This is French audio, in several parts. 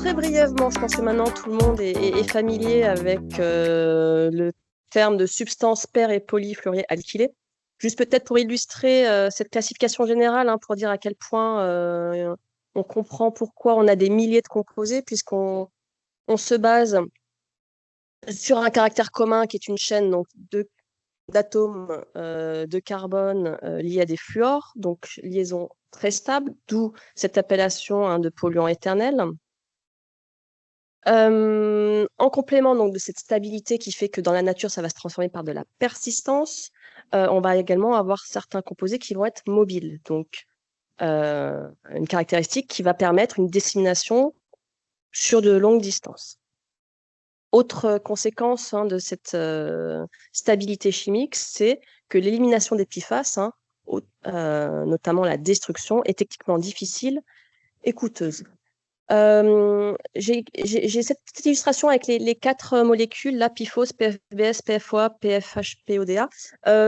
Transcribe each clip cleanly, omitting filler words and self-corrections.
très brièvement, je pense que maintenant tout le monde est familier avec le terme de substance paire et polyfluoroalkylée. Juste peut-être pour illustrer cette classification générale, hein, pour dire à quel point on comprend pourquoi on a des milliers de composés, puisqu'on se base sur un caractère commun qui est une chaîne donc, d'atomes de carbone liés à des fluores, donc liaison très stable, d'où cette appellation, hein, de polluant éternel. En complément donc, de cette stabilité qui fait que dans la nature, ça va se transformer par de la persistance, on va également avoir certains composés qui vont être mobiles. Donc, une caractéristique qui va permettre une dissémination sur de longues distances. Autre conséquence, hein, de cette stabilité chimique, c'est que l'élimination des PFAS, hein, notamment la destruction, est techniquement difficile et coûteuse. J'ai cette petite illustration avec les quatre molécules, là, PFOS, PFBS, PFOA, PFH, PODA.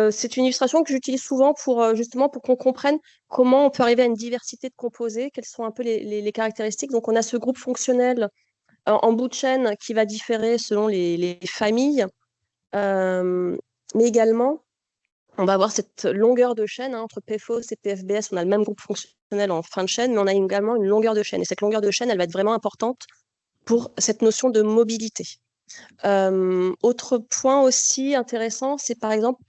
C'est une illustration que j'utilise souvent pour justement pour qu'on comprenne comment on peut arriver à une diversité de composés, quelles sont un peu les caractéristiques. Donc, on a ce groupe fonctionnel en bout de chaîne qui va différer selon les familles, mais également on va avoir cette longueur de chaîne, hein, entre PFOS et PFBS. On a le même groupe fonctionnel en fin de chaîne, mais on a également une longueur de chaîne. Et cette longueur de chaîne, elle va être vraiment importante pour cette notion de mobilité. Autre point aussi intéressant, c'est par exemple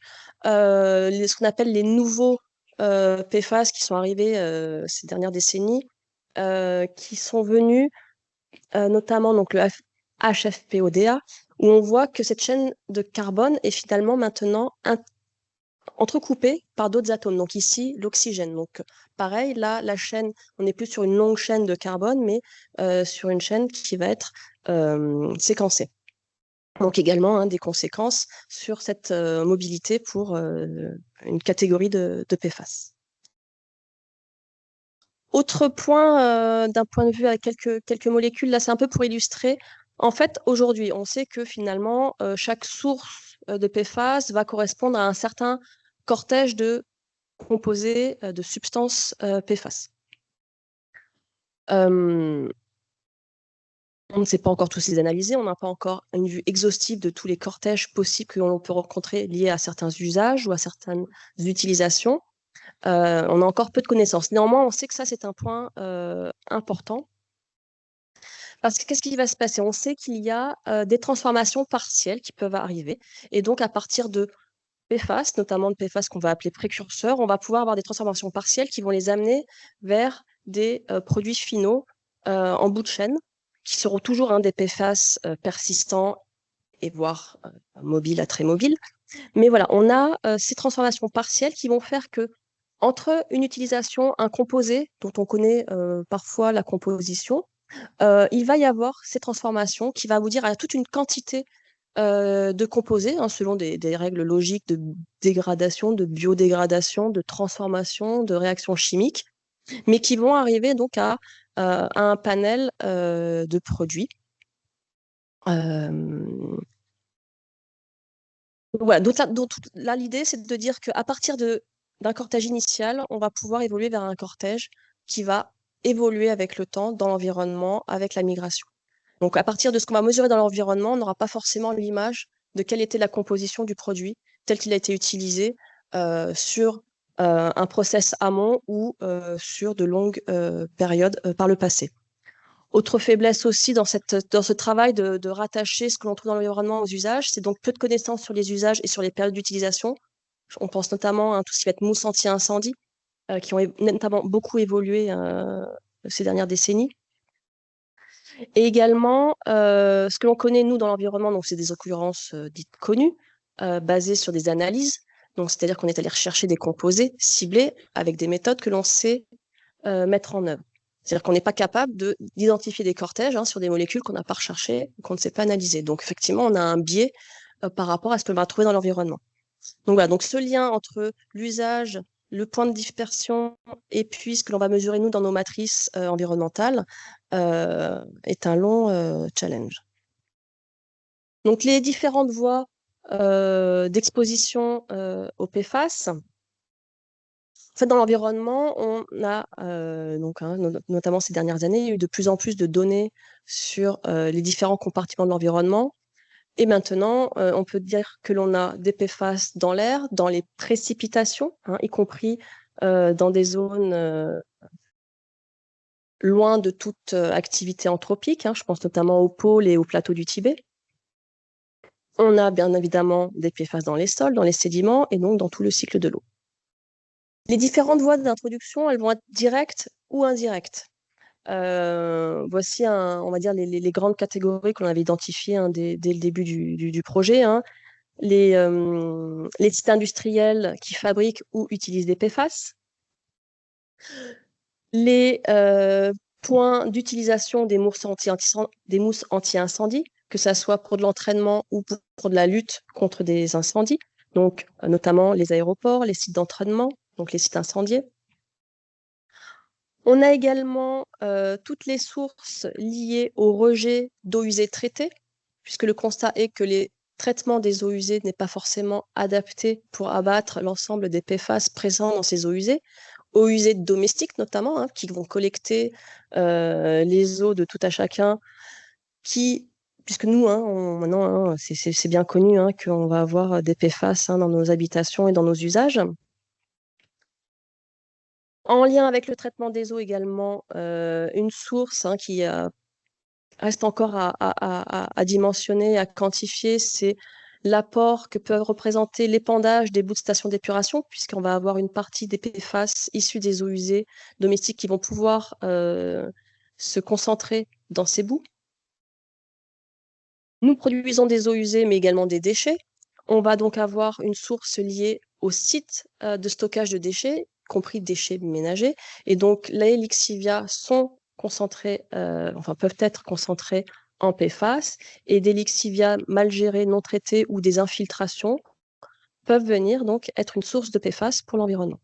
ce qu'on appelle les nouveaux PFAS qui sont arrivés ces dernières décennies, qui sont venus notamment donc le HFPODA, où on voit que cette chaîne de carbone est finalement maintenant entrecoupée par d'autres atomes. Donc ici, l'oxygène. Donc pareil, là, la chaîne, on n'est plus sur une longue chaîne de carbone, mais sur une chaîne qui va être séquencée. Donc également, hein, des conséquences sur cette mobilité pour une catégorie de PFAS. Autre point, d'un point de vue avec quelques molécules, là c'est un peu pour illustrer. En fait, aujourd'hui, on sait que finalement, chaque source de PFAS va correspondre à un certain cortège de composés de substances PFAS. On ne sait pas encore tous les analyser, on n'a pas encore une vue exhaustive de tous les cortèges possibles que l'on peut rencontrer liés à certains usages ou à certaines utilisations. On a encore peu de connaissances. Néanmoins, on sait que ça, c'est un point important. Parce que qu'est-ce qui va se passer? On sait qu'il y a des transformations partielles qui peuvent arriver. Et donc, à partir de PFAS, notamment de PFAS qu'on va appeler précurseurs, on va pouvoir avoir des transformations partielles qui vont les amener vers des produits finaux en bout de chaîne, qui seront toujours, hein, des PFAS persistants et voire mobiles à très mobiles. Mais voilà, on a ces transformations partielles qui vont faire que entre une utilisation, un composé dont on connaît parfois la composition, il va y avoir ces transformations qui va vous dire à toute une quantité de composés, hein, selon des règles logiques de dégradation, de biodégradation, de transformation, de réactions chimiques, mais qui vont arriver donc à un panel de produits. Voilà, donc là, l'idée, c'est de dire qu'à partir d'un cortège initial, on va pouvoir évoluer vers un cortège qui va évoluer avec le temps, dans l'environnement, avec la migration. Donc, à partir de ce qu'on va mesurer dans l'environnement, on n'aura pas forcément l'image de quelle était la composition du produit tel qu'il a été utilisé sur un process amont ou sur de longues périodes par le passé. Autre faiblesse aussi dans ce travail de rattacher ce que l'on trouve dans l'environnement aux usages, c'est donc peu de connaissances sur les usages et sur les périodes d'utilisation. On pense notamment à tout ce qui va être mousse anti-incendie, qui ont notamment beaucoup évolué ces dernières décennies. Et également, ce que l'on connaît, nous, dans l'environnement, donc c'est des occurrences dites connues, basées sur des analyses. Donc, c'est-à-dire qu'on est allé rechercher des composés ciblés avec des méthodes que l'on sait mettre en œuvre. C'est-à-dire qu'on n'est pas capable d'identifier des cortèges, hein, sur des molécules qu'on n'a pas recherchées, qu'on ne sait pas analyser. Donc, effectivement, on a un biais par rapport à ce que l'on va trouver dans l'environnement. Donc, voilà. Donc, ce lien entre l'usage, le point de dispersion et puis ce que l'on va mesurer, nous, dans nos matrices environnementales, est un long challenge. Donc, les différentes voies d'exposition au PFAS. En fait, dans l'environnement, on a, donc, hein, notamment ces dernières années, il y a eu de plus en plus de données sur les différents compartiments de l'environnement. Et maintenant, on peut dire que l'on a des PFAS dans l'air, dans les précipitations, hein, y compris dans des zones loin de toute activité anthropique, hein, je pense notamment aux pôles et au plateau du Tibet. On a bien évidemment des PFAS dans les sols, dans les sédiments et donc dans tout le cycle de l'eau. Les différentes voies d'introduction, elles vont être directes ou indirectes. Voici, on va dire, les grandes catégories que l'on avait identifiées, hein, dès le début du projet, hein. Les sites industriels qui fabriquent ou utilisent des PFAS, les points d'utilisation des mousses anti-incendie, que ce soit pour de l'entraînement ou pour de la lutte contre des incendies, donc notamment les aéroports, les sites d'entraînement, donc les sites incendiés. On a également toutes les sources liées au rejet d'eau usée traitée, puisque le constat est que les traitements des eaux usées n'est pas forcément adapté pour abattre l'ensemble des PFAS présents dans ces eaux usées. Eaux usées domestiques notamment, hein, qui vont collecter les eaux de tout à chacun, puisque nous, hein, maintenant, hein, c'est bien connu, hein, qu'on va avoir des PFAS, hein, dans nos habitations et dans nos usages. En lien avec le traitement des eaux également, une source, hein, qui reste encore à dimensionner, à quantifier, c'est l'apport que peuvent représenter l'épandage des boues de stations d'épuration, puisqu'on va avoir une partie des PFAS issus des eaux usées domestiques qui vont pouvoir se concentrer dans ces boues. Nous produisons des eaux usées, mais également des déchets. On va donc avoir une source liée au site de stockage de déchets, y compris déchets ménagers. Et donc, les lixivias sont concentrés, peuvent être concentrés en PFAS, et des lixivias mal gérés, non traités ou des infiltrations peuvent venir donc être une source de PFAS pour l'environnement.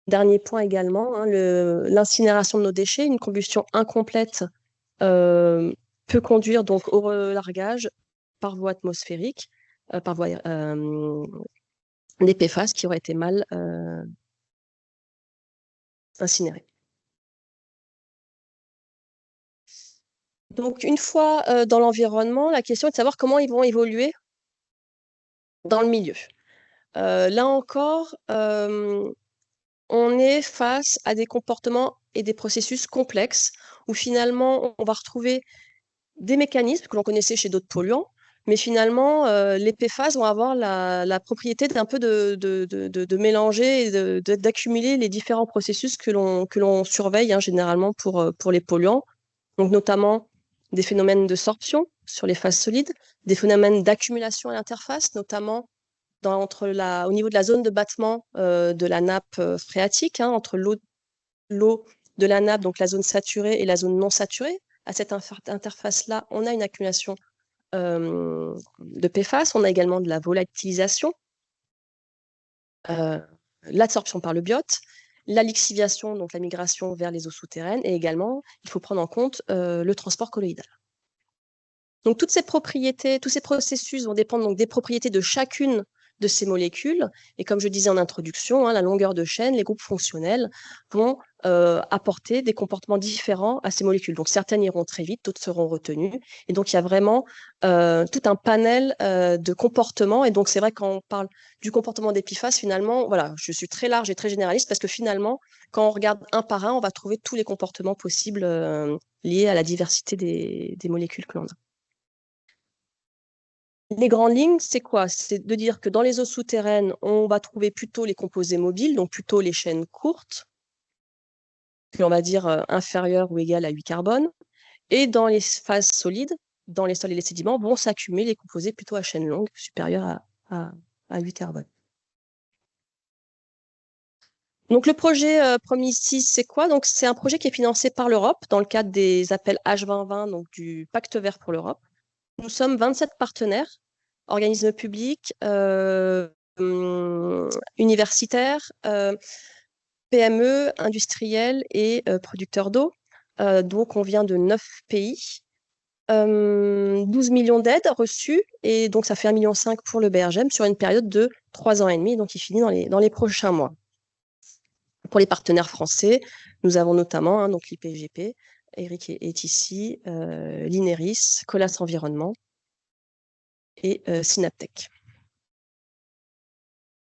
Dernier point également, hein, l'incinération de nos déchets, une combustion incomplète peut conduire donc au relargage par voie atmosphérique, par voie des PFAS qui auraient été mal incinérés. Donc, une fois dans l'environnement, la question est de savoir comment ils vont évoluer dans le milieu. Là encore, on est face à des comportements et des processus complexes où finalement, on va retrouver des mécanismes que l'on connaissait chez d'autres polluants, mais finalement, les PFAS vont avoir la propriété d'un peu de mélanger et d'accumuler les différents processus que l'on surveille, hein, généralement pour les polluants. Donc, notamment des phénomènes de sorption sur les phases solides, des phénomènes d'accumulation à l'interface, notamment au niveau de la zone de battement de la nappe phréatique, hein, entre l'eau de la nappe, donc la zone saturée et la zone non saturée. À cette interface-là, on a une accumulation de PFAS. On a également de la volatilisation, l'absorption par le biote, la lixiviation, donc la migration vers les eaux souterraines, et également, il faut prendre en compte le transport colloïdal. Donc, toutes ces propriétés, tous ces processus vont dépendre donc des propriétés de chacune de ces molécules. Et comme je disais en introduction, hein, la longueur de chaîne, les groupes fonctionnels vont apporter des comportements différents à ces molécules. Donc, certaines iront très vite, d'autres seront retenues. Et donc, il y a vraiment tout un panel de comportements. Et donc, c'est vrai, quand on parle du comportement des PFAS, finalement, voilà, je suis très large et très généraliste parce que finalement, quand on regarde un par un, on va trouver tous les comportements possibles liés à la diversité des molécules que l'on a. Les grandes lignes, c'est quoi? C'est de dire que dans les eaux souterraines, on va trouver plutôt les composés mobiles, donc plutôt les chaînes courtes, puis on va dire inférieures ou égales à 8 carbone. Et dans les phases solides, dans les sols et les sédiments, vont s'accumuler les composés plutôt à chaîne longue, supérieure à 8 carbone. Donc le projet Promis-6, c'est quoi? Donc c'est un projet qui est financé par l'Europe dans le cadre des appels H2020, donc du Pacte vert pour l'Europe. Nous sommes 27 partenaires, organismes publics, universitaires, PME, industriels et producteurs d'eau. Donc, on vient de 9 pays. 12 millions d'aides reçues, et donc ça fait 1,5 million pour le BRGM sur une période de 3 ans et demi, donc il finit dans les prochains mois. Pour les partenaires français, nous avons notamment donc l'IPGP, Eric est ici, l'INERIS, Colas Environnement et Synaptech.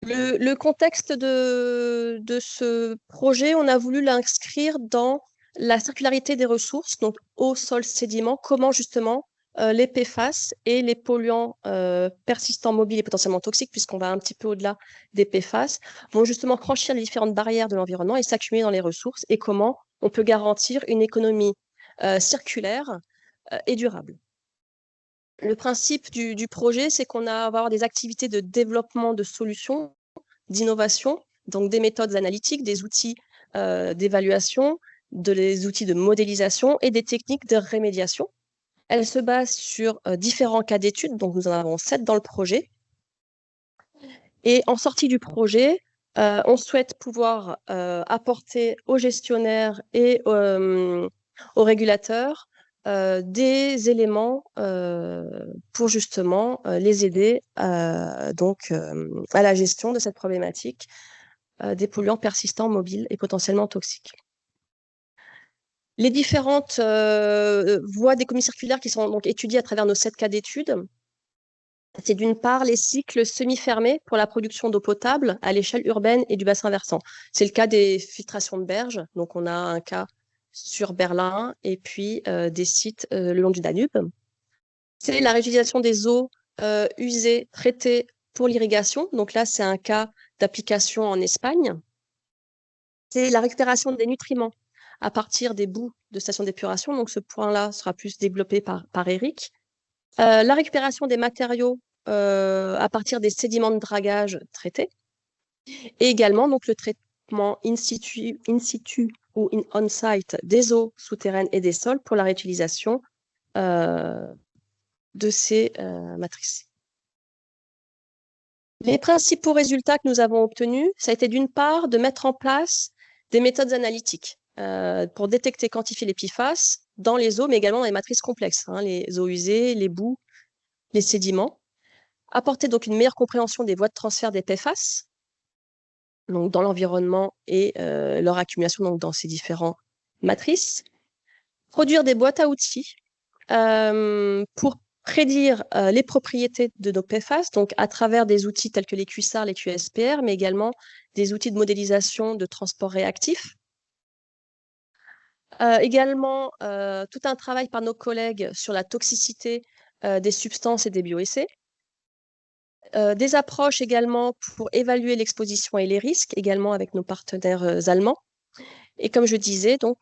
Le contexte de ce projet, on a voulu l'inscrire dans la circularité des ressources, donc eau, sol, sédiments, comment justement les PFAS et les polluants persistants, mobiles et potentiellement toxiques, puisqu'on va un petit peu au-delà des PFAS, vont justement franchir les différentes barrières de l'environnement et s'accumuler dans les ressources, et comment on peut garantir une économie circulaire et durable. Le principe du projet, c'est qu'on va avoir des activités de développement de solutions, d'innovation, donc des méthodes analytiques, des outils d'évaluation, des outils de modélisation et des techniques de rémédiation. Elle se base sur différents cas d'études, donc nous en avons 7 dans le projet. Et en sortie du projet, on souhaite pouvoir apporter aux gestionnaires et aux régulateurs des éléments pour justement les aider donc, à la gestion de cette problématique des polluants persistants, mobiles et potentiellement toxiques. Les différentes voies d'économie circulaire qui sont donc étudiées à travers nos 7 cas d'études, c'est d'une part les cycles semi-fermés pour la production d'eau potable à l'échelle urbaine et du bassin versant. C'est le cas des filtrations de berges. Donc, on a un cas sur Berlin et puis des sites le long du Danube. C'est la réutilisation des eaux usées, traitées pour l'irrigation. Donc là, c'est un cas d'application en Espagne. C'est la récupération des nutriments à partir des boues de stations d'épuration. Donc, ce point-là sera plus développé par Eric. La récupération des matériaux à partir des sédiments de dragage traités, et également donc, le traitement in situ ou on-site des eaux souterraines et des sols pour la réutilisation de ces matrices. Les principaux résultats que nous avons obtenus, ça a été d'une part de mettre en place des méthodes analytiques pour détecter et quantifier les PFAS dans les eaux, mais également dans les matrices complexes, hein, les eaux usées, les boues, les sédiments. Apporter donc une meilleure compréhension des voies de transfert des PFAS donc dans l'environnement et leur accumulation donc dans ces différentes matrices. Produire des boîtes à outils pour prédire les propriétés de nos PFAS, donc à travers des outils tels que les QSAR, les QSPR, mais également des outils de modélisation de transport réactif. Également, tout un travail par nos collègues sur la toxicité des substances et des bioessais. Des approches également pour évaluer l'exposition et les risques, également avec nos partenaires allemands. Et comme je disais, donc,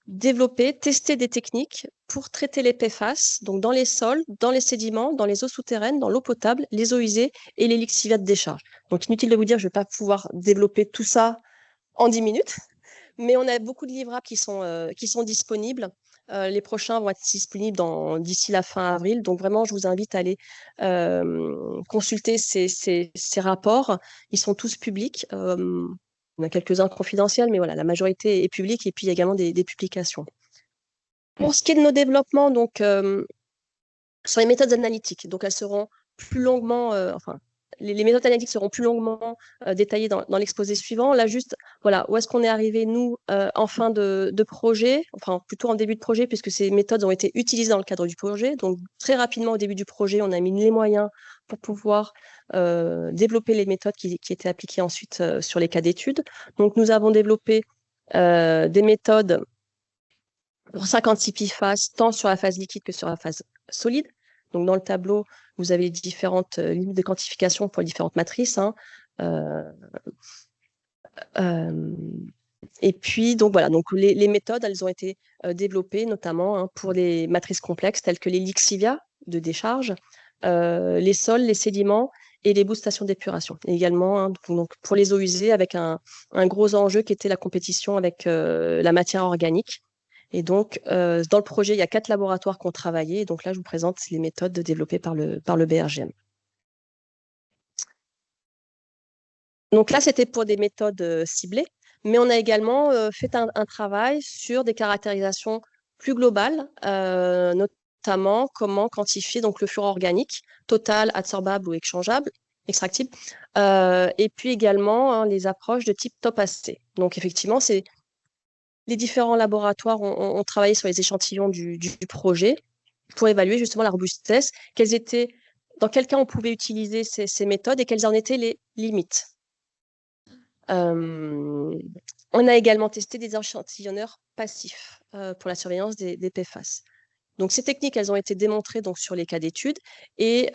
développer, tester des techniques pour traiter les PFAS, donc dans les sols, dans les sédiments, dans les eaux souterraines, dans l'eau potable, les eaux usées et les lixiviats de décharge. Donc, inutile de vous dire, je ne vais pas pouvoir développer tout ça en 10 minutes, mais on a beaucoup de livrables qui sont disponibles. Les prochains vont être disponibles d'ici la fin avril. Donc, vraiment, je vous invite à aller consulter ces rapports. Ils sont tous publics. On a quelques-uns confidentiels, mais voilà, la majorité est publique. Et puis, il y a également des publications. Pour ce qui est de nos développements, donc, sur les méthodes analytiques, donc elles seront plus longuement, les méthodes analytiques seront plus longuement détaillées dans l'exposé suivant. Là, juste, voilà, où est-ce qu'on est arrivé, nous, en fin de projet, enfin, plutôt en début de projet, puisque ces méthodes ont été utilisées dans le cadre du projet. Donc, très rapidement, au début du projet, on a mis les moyens pour pouvoir développer les méthodes qui étaient appliquées ensuite sur les cas d'études. Donc, nous avons développé des méthodes pour 56 PFAS, tant sur la phase liquide que sur la phase solide. Donc, dans le tableau, vous avez différentes limites de quantification pour les différentes matrices. Hein. Et puis, donc voilà, donc les méthodes, elles ont été développées notamment hein, pour les matrices complexes telles que les lixivias de décharge, les sols, les sédiments et les boues de stations d'épuration. Et également, hein, donc, pour les eaux usées, avec un gros enjeu qui était la compétition avec la matière organique. Et donc, dans le projet, il y a 4 laboratoires qui ont travaillé. Et donc là, je vous présente les méthodes développées par le BRGM. Donc là, c'était pour des méthodes ciblées, mais on a également fait un travail sur des caractérisations plus globales, notamment comment quantifier donc, le fluor organique, total, adsorbable ou échangeable, extractibles. Et puis également hein, les approches de type top-AC. Donc effectivement, les différents laboratoires ont travaillé sur les échantillons du projet pour évaluer justement la robustesse, dans quel cas on pouvait utiliser ces méthodes et quelles en étaient les limites. On a également testé des échantillonneurs passifs pour la surveillance des PFAS. Donc, ces techniques, elles ont été démontrées donc, sur les cas d'études et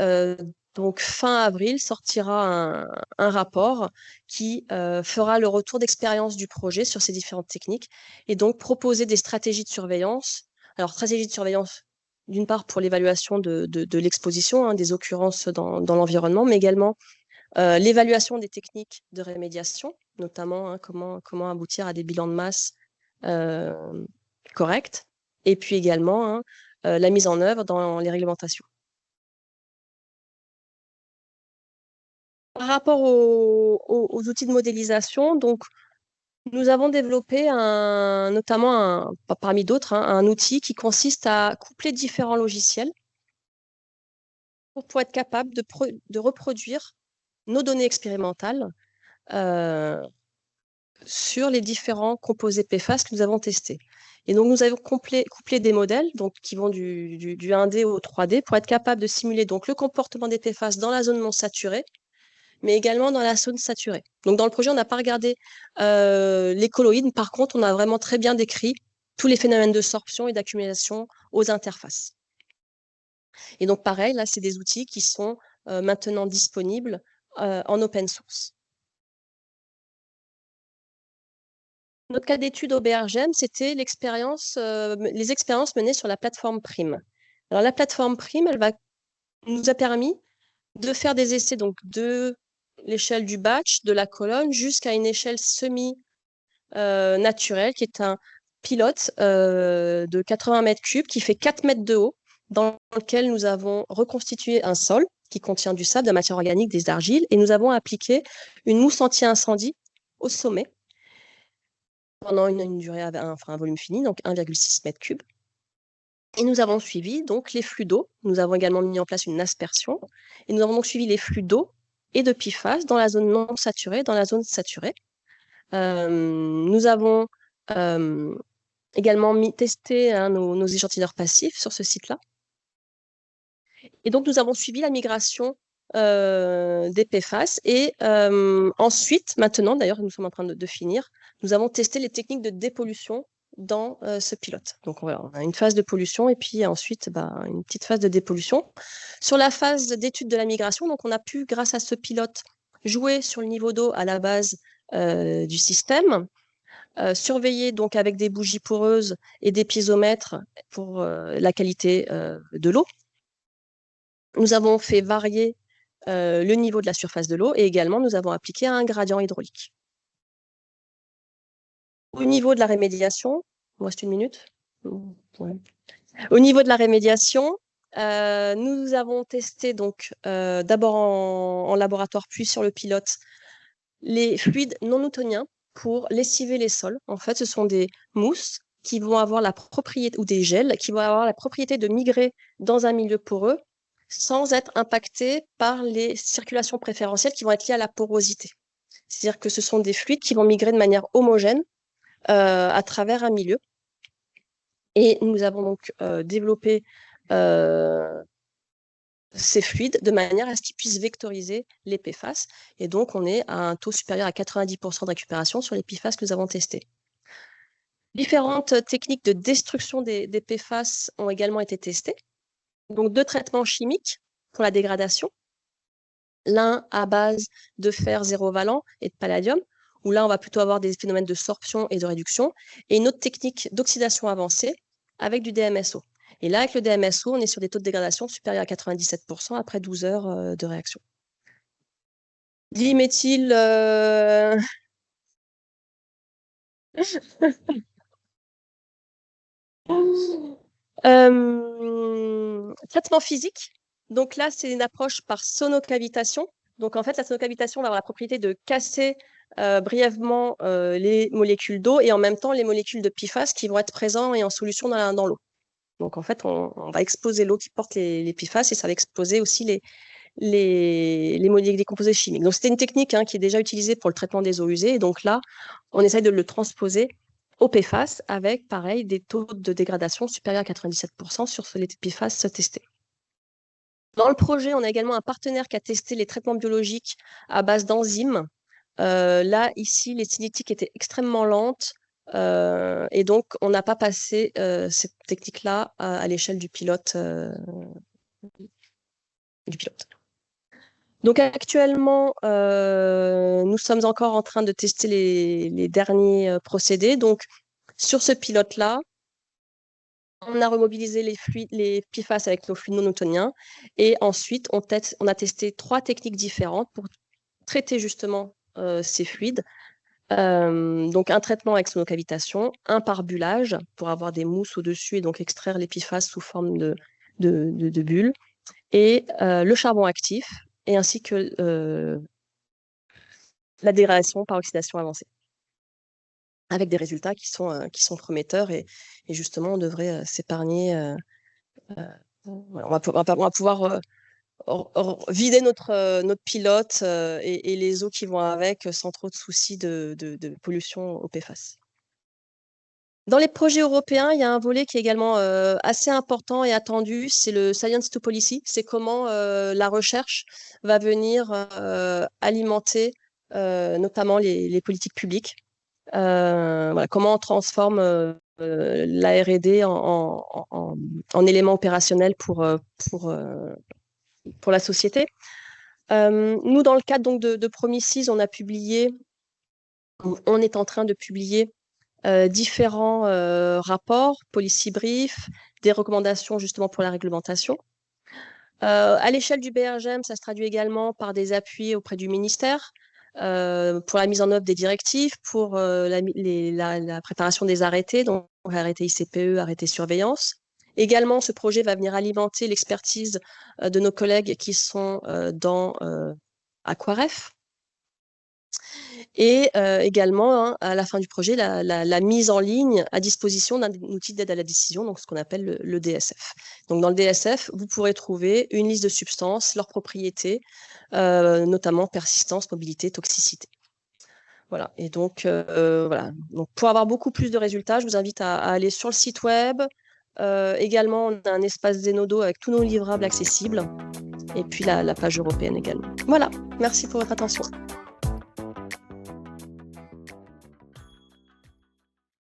donc fin avril sortira un rapport qui fera le retour d'expérience du projet sur ces différentes techniques et donc proposer des stratégies de surveillance. Alors, stratégie de surveillance, d'une part pour l'évaluation de l'exposition, hein, des occurrences dans l'environnement, mais également l'évaluation des techniques de rémédiation, notamment hein, comment aboutir à des bilans de masse corrects, et puis également hein, la mise en œuvre dans les réglementations. Par rapport aux outils de modélisation, donc, nous avons développé notamment, parmi d'autres, hein, un outil qui consiste à coupler différents logiciels pour être capable de reproduire nos données expérimentales sur les différents composés PFAS que nous avons testés. Et donc, nous avons couplé des modèles donc, qui vont du 1D au 3D pour être capable de simuler donc, le comportement des PFAS dans la zone non saturée, mais également dans la zone saturée. Donc, dans le projet, on n'a pas regardé les colloïdes. Par contre, on a vraiment très bien décrit tous les phénomènes de sorption et d'accumulation aux interfaces. Et donc, pareil, là, c'est des outils qui sont maintenant disponibles en open source. Notre cas d'étude au BRGM, c'était les expériences menées sur la plateforme Prime. Alors, la plateforme Prime, nous a permis de faire des essais donc, de l'échelle du batch, de la colonne, jusqu'à une échelle semi-naturelle, qui est un pilote de 80 mètres cubes, qui fait 4 mètres de haut, dans lequel nous avons reconstitué un sol qui contient du sable, de la matière organique, des argiles, et nous avons appliqué une mousse anti-incendie au sommet, pendant une durée, un volume fini, donc 1,6 mètre cube. Et nous avons suivi donc les flux d'eau. Nous avons également mis en place une aspersion. Et nous avons donc suivi les flux d'eau et de PFAS dans la zone non saturée, dans la zone saturée. Nous avons également testé hein, nos échantillonneurs passifs sur ce site-là. Et donc, nous avons suivi la migration des PFAS. Et ensuite, maintenant, d'ailleurs, nous sommes en train de finir, nous avons testé les techniques de dépollution dans ce pilote. Donc, voilà, on a une phase de pollution et puis ensuite, une petite phase de dépollution. Sur la phase d'étude de la migration, donc, on a pu, grâce à ce pilote, jouer sur le niveau d'eau à la base du système, surveiller donc avec des bougies poreuses et des piézomètres pour la qualité de l'eau. Nous avons fait varier le niveau de la surface de l'eau et également nous avons appliqué un gradient hydraulique. Au niveau de la rémédiation, il me reste une minute. Ouais. Au niveau de la rémédiation, nous avons testé donc d'abord en laboratoire puis sur le pilote les fluides non newtoniens pour lessiver les sols. En fait, ce sont des mousses qui vont avoir la propriété, ou des gels, qui vont avoir la propriété de migrer dans un milieu poreux sans être impactés par les circulations préférentielles qui vont être liées à la porosité. C'est-à-dire que ce sont des fluides qui vont migrer de manière homogène à travers un milieu. Et nous avons donc développé ces fluides de manière à ce qu'ils puissent vectoriser les PFAS. Et donc, on est à un taux supérieur à 90% de récupération sur les PFAS que nous avons testés. Différentes techniques de destruction des PFAS ont également été testées. Donc, 2 traitements chimiques pour la dégradation. L'un à base de fer zéro valent et de palladium, où là, on va plutôt avoir des phénomènes de sorption et de réduction. Et une autre technique d'oxydation avancée avec du DMSO. Et là, avec le DMSO, on est sur des taux de dégradation supérieurs à 97% après 12 heures de réaction. Diméthyl... traitement physique. Donc là, c'est une approche par sonocavitation. Donc en fait, la sonocavitation va avoir la propriété de casser brièvement les molécules d'eau et en même temps les molécules de PFAS qui vont être présentes et en solution dans l'eau. Donc en fait, on va exposer l'eau qui porte les PFAS et ça va exposer aussi les composés chimiques. Donc, c'était une technique qui est déjà utilisée pour le traitement des eaux usées. Et donc là, on essaye de le transposer au PFAS avec, pareil, des taux de dégradation supérieurs à 97% sur les PFAS testés. Dans le projet, on a également un partenaire qui a testé les traitements biologiques à base d'enzymes. Là, ici, les cinétiques étaient extrêmement lentes. Et donc, on n'a pas passé cette technique-là à l'échelle du pilote. Donc actuellement, nous sommes encore en train de tester les derniers procédés. Donc sur ce pilote-là, on a remobilisé les PFAS avec nos fluides non newtoniens et ensuite on a testé 3 techniques différentes pour traiter justement ces fluides. Donc un traitement avec sonocavitation, un parbulage pour avoir des mousses au-dessus et donc extraire les PFAS sous forme de bulles, et le charbon actif, et ainsi que la dégradation par oxydation avancée, avec des résultats qui sont prometteurs, et justement on devrait s'épargner. On va pouvoir vider notre pilote et les eaux qui vont avec sans trop de soucis de pollution au PFAS. Dans les projets européens, il y a un volet qui est également assez important et attendu, c'est le Science to Policy. C'est comment la recherche va venir alimenter notamment les politiques publiques. Voilà, comment on transforme la R&D en élément opérationnel pour la société. Nous, dans le cadre donc, de Promises, on est en train de publier différents rapports, policy briefs, des recommandations justement pour la réglementation. À l'échelle du BRGM, ça se traduit également par des appuis auprès du ministère pour la mise en œuvre des directives, pour la préparation des arrêtés, donc arrêté ICPE, arrêté surveillance. Également, ce projet va venir alimenter l'expertise de nos collègues qui sont dans Aquaref. Et également, à la fin du projet, la mise en ligne à disposition d'un outil d'aide à la décision, donc ce qu'on appelle le DSF. Donc, dans le DSF, vous pourrez trouver une liste de substances, leurs propriétés, notamment persistance, mobilité, toxicité. Voilà. Et donc, voilà. Donc, pour avoir beaucoup plus de résultats, je vous invite à aller sur le site web. Également, on a un espace Zenodo avec tous nos livrables accessibles. Et puis, la page européenne également. Voilà. Merci pour votre attention.